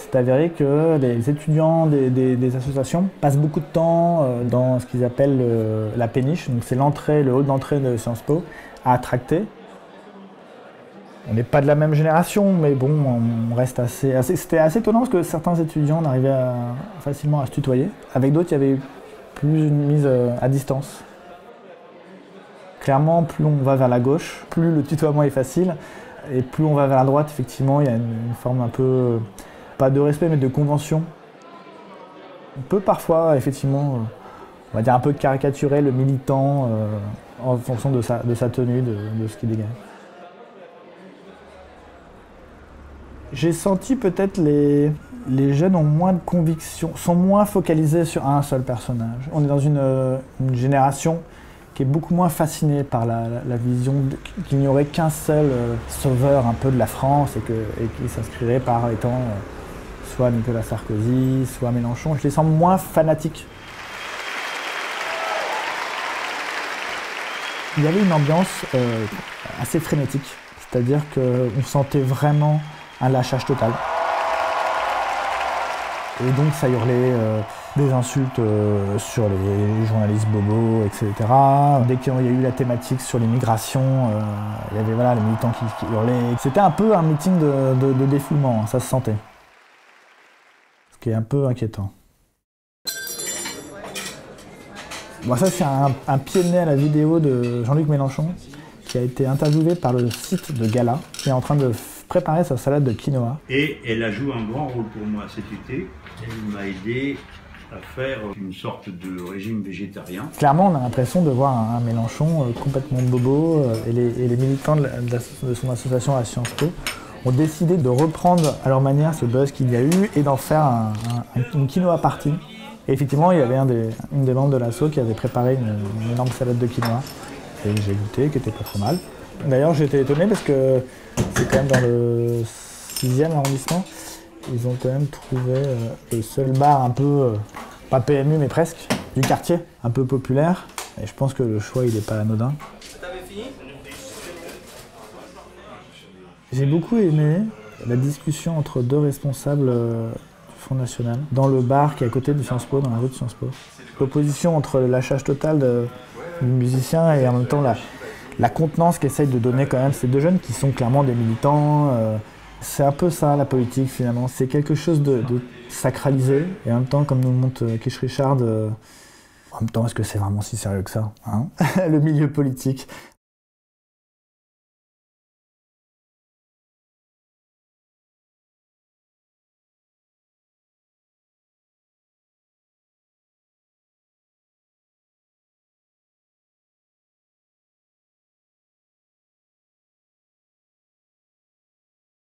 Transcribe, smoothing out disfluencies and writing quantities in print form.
C'est avéré que les étudiants des associations passent beaucoup de temps dans ce qu'ils appellent la péniche, donc c'est l'entrée, le hall d'entrée de Sciences Po, à tracter. On n'est pas de la même génération, mais bon, on reste c'était assez étonnant parce que certains étudiants arrivaient facilement à se tutoyer. Avec d'autres, il y avait plus une mise à distance. Clairement, plus on va vers la gauche, plus le tutoiement est facile. Et plus on va vers la droite, effectivement, il y a une forme un peu, pas de respect, mais de convention. On peut parfois, effectivement, on va dire un peu caricaturer le militant en fonction de sa tenue, de ce qu'il dégage. J'ai senti peut-être les jeunes ont moins de conviction, sont moins focalisés sur un seul personnage. On est dans une génération qui est beaucoup moins fascinée par la vision qu'il n'y aurait qu'un seul sauveur un peu de la France et qui s'inscrirait par étant soit Nicolas Sarkozy, soit Mélenchon. Je les sens moins fanatiques. Il y avait une ambiance assez frénétique, c'est-à-dire qu'on sentait vraiment un lâchage total. Et donc ça hurlait des insultes sur les journalistes bobos, etc. Dès qu'il y a eu la thématique sur l'immigration, il y avait les militants qui hurlaient. C'était un peu un meeting de défoulement, ça se sentait. Ce qui est un peu inquiétant. Bon, ça c'est un pied de nez à la vidéo de Jean-Luc Mélenchon, qui a été interviewé par le site de Gala, qui est en train de préparer sa salade de quinoa. Et elle a joué un grand rôle pour moi cet été. Elle m'a aidé à faire une sorte de régime végétarien. Clairement, on a l'impression de voir un Mélenchon complètement bobo et les militants de son association à Sciences Po ont décidé de reprendre à leur manière ce buzz qu'il y a eu et d'en faire une quinoa party. Et effectivement, il y avait une des membres de l'asso qui avait préparé une énorme salade de quinoa et j'ai goûté, qui était pas trop mal. D'ailleurs, j'ai été étonné parce que c'est quand même dans le 6e arrondissement. Ils ont quand même trouvé le seul bar un peu, pas PMU mais presque, du quartier, un peu populaire. Et je pense que le choix, il n'est pas anodin. T'avais fini ? J'ai beaucoup aimé la discussion entre deux responsables du Front National, dans le bar qui est à côté de Sciences Po, dans la rue de Sciences Po. L'opposition entre le lâchage total du musicien et en même temps la contenance qu'essayent de donner quand même ces deux jeunes qui sont clairement des militants. C'est un peu ça la politique finalement, c'est quelque chose de sacralisé et en même temps comme nous le montre Keith Richard, en même temps est-ce que c'est vraiment si sérieux que ça, hein le milieu politique.